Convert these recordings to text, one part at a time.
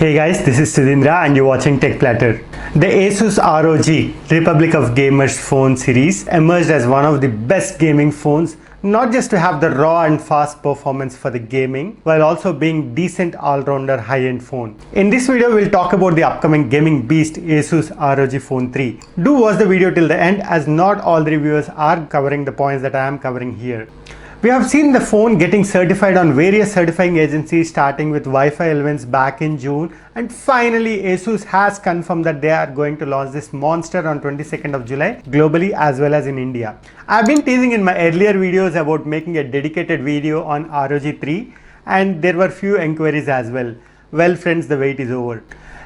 Hey guys, this is Sudhindra and you're watching Tech Platter. The ASUS ROG Republic of Gamers phone series emerged as one of the best gaming phones, not just to have the raw and fast performance for the gaming, while also being decent all-rounder high-end phone. In this video, we'll talk about the upcoming gaming beast ASUS ROG Phone 3. Do watch the video till the end, as not all the reviewers are covering the points that I am covering here. We have seen the phone getting certified on various certifying agencies, starting with Wi-Fi elements back in June, and finally ASUS has confirmed that they are going to launch this monster on 22nd of July globally as well as in India. I've been teasing in my earlier videos about making a dedicated video on ROG 3 and there were few inquiries as well. Well friends, the wait is over.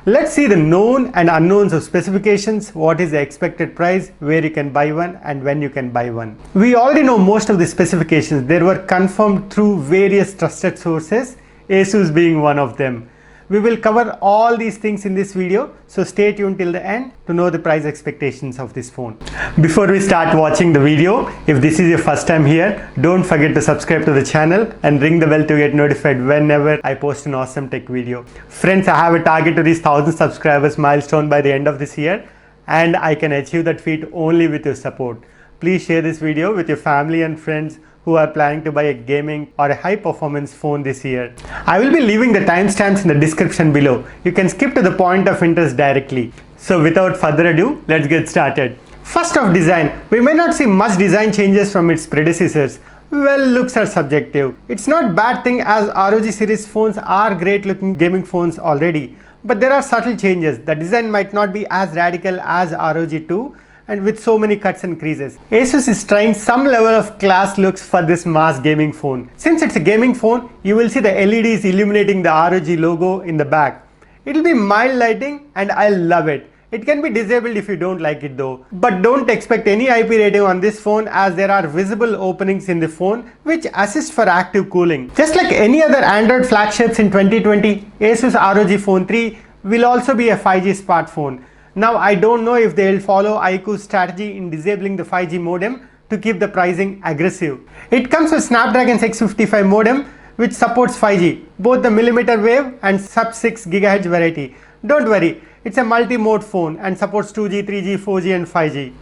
Let's see the known and unknowns of specifications, what is the expected price, where you can buy one and when you can buy one. We already know most of the specifications. They were confirmed through various trusted sources, ASUS being one of them. We will cover all these things in this video, so stay tuned till the end to know the price expectations of this phone. Before we start watching the video, if this is your first time here, don't forget to subscribe to the channel and ring the bell to get notified whenever I post an awesome tech video. Friends, I have a target to reach 1000 subscribers milestone by the end of this year, and I can achieve that feat only with your support. Please share this video with your family and friends who are planning to buy a gaming or a high performance phone this year. I will be leaving the timestamps in the description below. You can skip to the point of interest directly. So without further ado, let's get started. First off, design. We may not see much design changes from its predecessors. Well, looks are subjective. It's not bad thing, as ROG series phones are great looking gaming phones already. But there are subtle changes. The design might not be as radical as ROG 2, and with so many cuts and creases. ASUS is trying some level of class looks for this mass gaming phone. Since it's a gaming phone, you will see the LEDs illuminating the ROG logo in the back. It'll be mild lighting and I love it. It can be disabled if you don't like it though. But don't expect any IP rating on this phone, as there are visible openings in the phone which assist for active cooling. Just like any other Android flagships in 2020, ASUS ROG Phone 3 will also be a 5G smartphone. Now, I don't know if they will follow iQOO's strategy in disabling the 5G modem to keep the pricing aggressive. It comes with Snapdragon 655 modem which supports 5G, both the millimeter wave and sub 6 GHz variety. Don't worry, it's a multi-mode phone and supports 2G, 3G, 4G and 5G.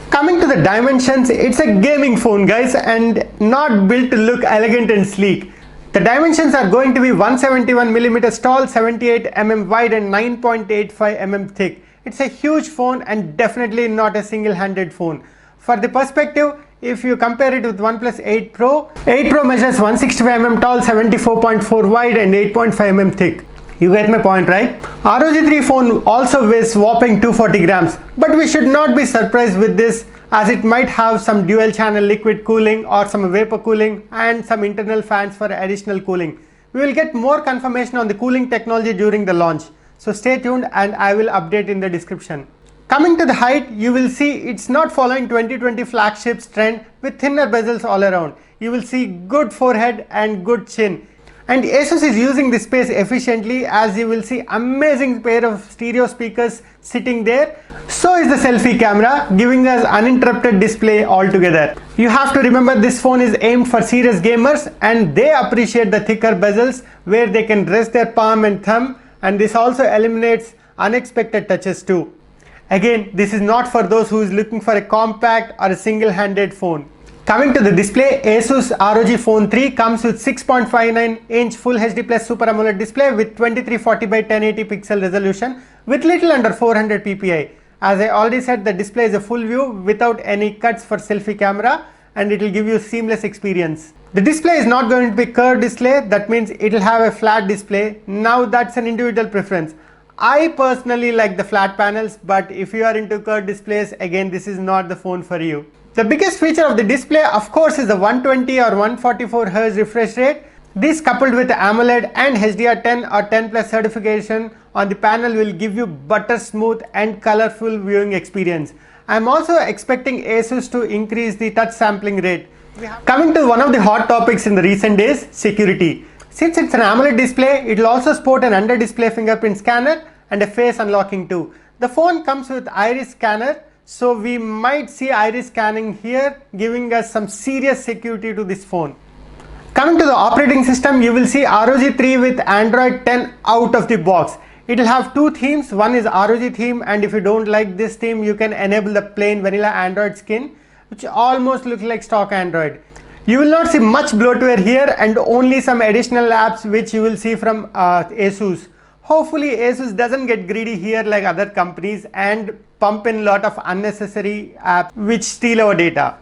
Coming to the dimensions, it's a gaming phone guys, and not built to look elegant and sleek. The dimensions are going to be 171mm tall, 78mm wide and 9.85mm thick. It's a huge phone and definitely not a single-handed phone. For the perspective, if you compare it with OnePlus 8 Pro, 8 Pro measures 165mm tall, 74.4 wide and 8.5mm thick. You get my point, right? ROG 3 phone also weighs whopping 240 grams, but we should not be surprised with this, as it might have some dual channel liquid cooling or some vapor cooling and some internal fans for additional cooling. We will get more confirmation on the cooling technology during the launch. So stay tuned and I will update in the description. Coming to the height, you will see it's not following 2020 flagships trend with thinner bezels all around. You will see good forehead and good chin. And ASUS is using this space efficiently, as you will see amazing pair of stereo speakers sitting there. So is the selfie camera, giving us uninterrupted display altogether. You have to remember this phone is aimed for serious gamers and they appreciate the thicker bezels where they can rest their palm and thumb. And this also eliminates unexpected touches too. Again, this is not for those who is looking for a compact or a single-handed phone. Coming to the display, ASUS ROG Phone 3 comes with 6.59-inch Full HD Plus Super AMOLED display with 2340 by 1080 pixel resolution with little under 400 ppi. As I already said, the display is a full view without any cuts for selfie camera, and it will give you seamless experience. The display is not going to be curved display, that means it will have a flat display. Now that's an individual preference. I personally like the flat panels, but if you are into curved displays, again this is not the phone for you. The biggest feature of the display of course is the 120 or 144 Hz refresh rate. This coupled with AMOLED and HDR10 or 10 Plus certification on the panel will give you butter smooth and colorful viewing experience. I am also expecting ASUS to increase the touch sampling rate. Coming to one of the hot topics in the recent days, security. Since it's an AMOLED display, it will also sport an under-display fingerprint scanner and a face unlocking too. The phone comes with iris scanner, so we might see iris scanning here, giving us some serious security to this phone. Coming to the operating system, you will see ROG 3 with Android 10 out of the box. It'll have two themes. One is ROG theme, and if you don't like this theme, you can enable the plain vanilla Android skin, which almost looks like stock Android. You will not see much bloatware here, and only some additional apps which you will see from ASUS. Hopefully ASUS doesn't get greedy here like other companies and pump in a lot of unnecessary apps which steal our data.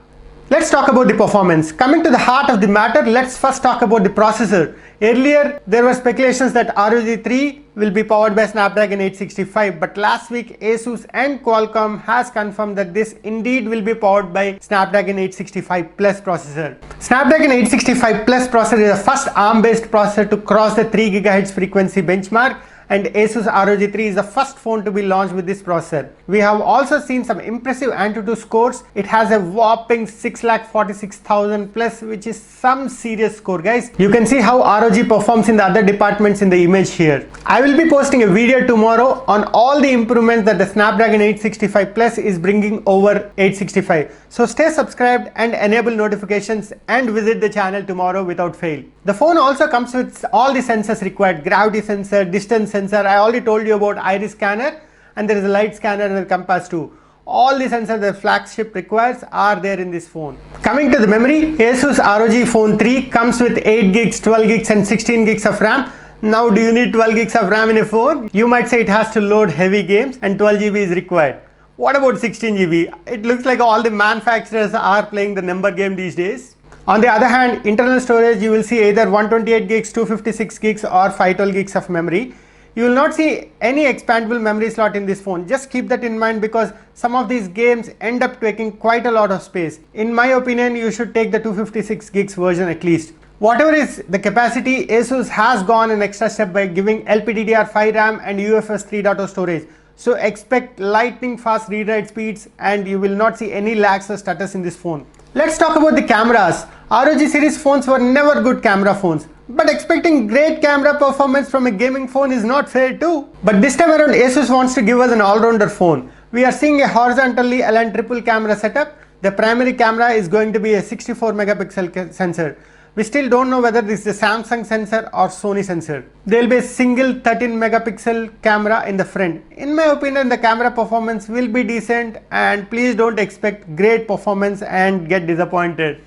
Let's talk about the performance. Coming to the heart of the matter, let's first talk about the processor. Earlier, there were speculations that ROG 3 will be powered by Snapdragon 865, but last week ASUS and Qualcomm has confirmed that this indeed will be powered by Snapdragon 865 Plus processor. Snapdragon 865 Plus processor is the first ARM-based processor to cross the 3 GHz frequency benchmark, and ASUS ROG 3 is the first phone to be launched with this processor. We have also seen some impressive AnTuTu scores. It has a whopping 6,46,000 plus, which is some serious score, guys. You can see how ROG performs in the other departments in the image here. I will be posting a video tomorrow on all the improvements that the Snapdragon 865 Plus is bringing over 865. So stay subscribed and enable notifications and visit the channel tomorrow without fail. The phone also comes with all the sensors required: gravity sensor, distance sensor. I already told you about iris scanner, and there is a light scanner and a compass too. All the sensors the flagship requires are there in this phone. Coming to the memory, ASUS ROG Phone 3 comes with 8 gigs, 12 gigs and 16 gigs of RAM. Now, do you need 12 gigs of RAM in a phone? You might say it has to load heavy games and 12 GB is required. What about 16 GB? It looks like all the manufacturers are playing the number game these days. On the other hand, internal storage, you will see either 128 gigs, 256 gigs or 512 gigs of memory. You will not see any expandable memory slot in this phone. Just keep that in mind because some of these games end up taking quite a lot of space. In my opinion, you should take the 256 gigs version at least. Whatever is the capacity, ASUS has gone an extra step by giving LPDDR5 RAM and UFS 3.0 storage. So expect lightning fast read-write speeds and you will not see any lags or stutters in this phone. Let's talk about the cameras. ROG series phones were never good camera phones, but expecting great camera performance from a gaming phone is not fair too. But this time around ASUS wants to give us an all-rounder phone. We are seeing a horizontally aligned triple camera setup. The primary camera is going to be a 64 megapixel sensor. We still don't know whether this is a Samsung sensor or Sony sensor. There will be a single 13 megapixel camera in the front. In my opinion, the camera performance will be decent, and please don't expect great performance and get disappointed.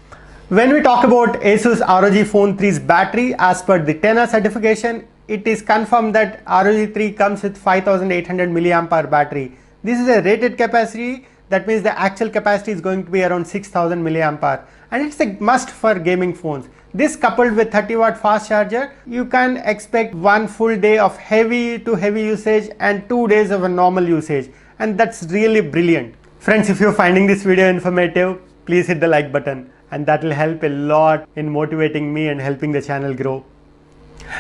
When we talk about ASUS ROG Phone 3's battery, as per the 10R certification, it is confirmed that ROG 3 comes with 5800 mAh battery. This is a rated capacity. That means the actual capacity is going to be around 6000 mAh, and it's a must for gaming phones. This coupled with 30-watt fast charger, you can expect one full day of heavy to heavy usage and 2 days of a normal usage, and that's really brilliant. Friends, if you're finding this video informative, please hit the like button, and that will help a lot in motivating me and helping the channel grow.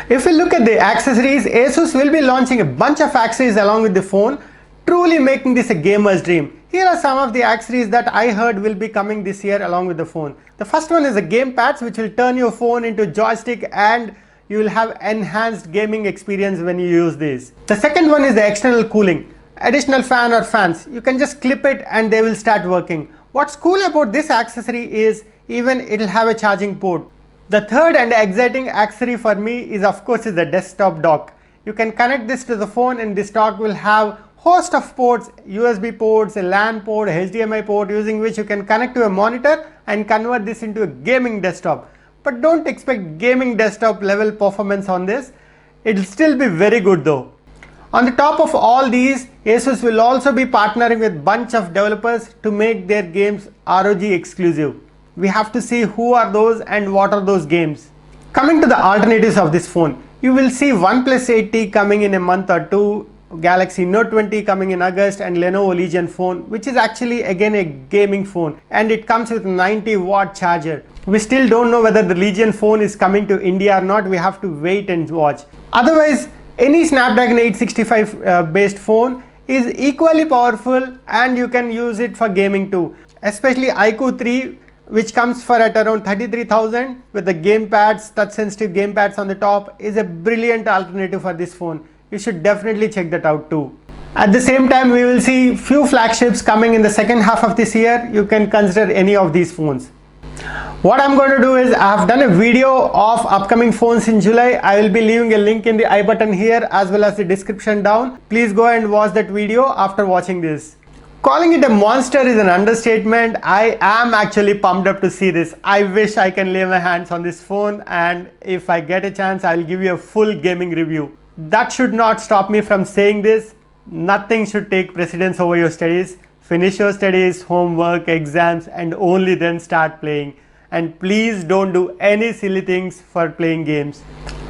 If we look at the accessories, ASUS will be launching a bunch of accessories along with the phone, truly making this a gamer's dream. Here are some of the accessories that I heard will be coming this year along with the phone. The first one is the game pads, which will turn your phone into joystick and you will have enhanced gaming experience when you use this. The second one is the external cooling. Additional fan or fans. You can just clip it and they will start working. What's cool about this accessory is even it will have a charging port. The third and exciting accessory for me is of course the desktop dock. You can connect this to the phone and this dock will have host of ports, USB ports, a LAN port, a HDMI port, using which you can connect to a monitor and convert this into a gaming desktop. But don't expect gaming desktop level performance on this. It will still be very good though. On the top of all these, ASUS will also be partnering with bunch of developers to make their games ROG exclusive. We have to see who are those and what are those games. Coming to the alternatives of this phone, you will see OnePlus 8T coming in a month or two, Galaxy Note 20 coming in August, and Lenovo Legion phone, which is actually again a gaming phone, and it comes with 90-watt charger. We still don't know whether the Legion phone is coming to India or not. We have to wait and watch. Otherwise, any Snapdragon 865 based phone is equally powerful and you can use it for gaming too. Especially iQOO 3, which comes for at around 33,000 with the gamepads, touch sensitive gamepads on the top, is a brilliant alternative for this phone. You should definitely check that out too. At the same time, we will see few flagships coming in the second half of this year. You can consider any of these phones. What I'm going to do is I have done a video of upcoming phones in July. I will be leaving a link in the I button here as well as the description down. Please go and watch that video after watching this. Calling it a monster is an understatement. I am actually pumped up to see this. I wish I can lay my hands on this phone, and if I get a chance, I'll give you a full gaming review. That should not stop me from saying this. Nothing should take precedence over your studies. Finish your studies, homework, exams, and only then start playing. And please don't do any silly things for playing games.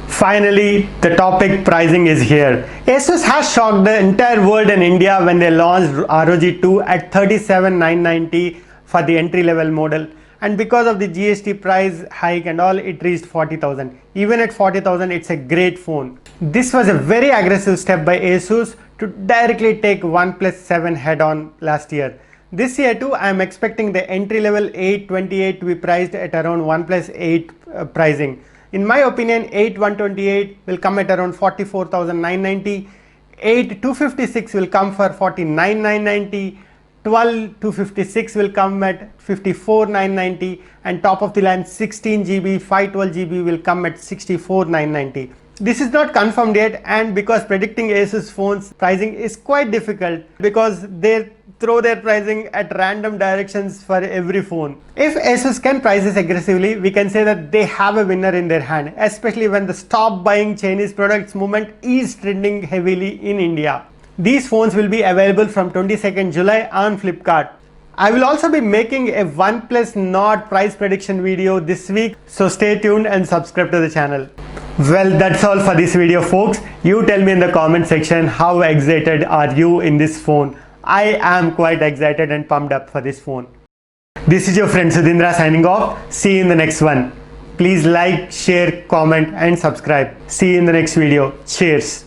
Finally, the topic pricing is here. ASUS has shocked the entire world and India when they launched ROG 2 at 37,990 for the entry level model, and because of the GST price hike and all, it reached 40,000. Even at 40,000, it's a great phone. This was a very aggressive step by ASUS to directly take OnePlus 7 head on last year. This year too, I am expecting the entry level 828 to be priced at around OnePlus 8 pricing. In my opinion, 8128 will come at around 44,990, 8256 will come for 49,990, 12256 will come at 54,990, and top of the line 16GB 512GB will come at 64,990. This is not confirmed yet, and because predicting ASUS phones pricing is quite difficult because they throw their pricing at random directions for every phone. If ASUS can price this aggressively, we can say that they have a winner in their hand, especially when the stop buying Chinese products movement is trending heavily in India. These phones will be available from 22nd July on Flipkart. I will also be making a OnePlus Nord price prediction video this week, so stay tuned and subscribe to the channel. Well, that's all for this video, folks. You tell me in the comment section how excited are you in this phone. I am quite excited and pumped up for this phone. This is your friend Sudhindra signing off. See you in the next one. Please like, share, comment and subscribe. See you in the next video. Cheers.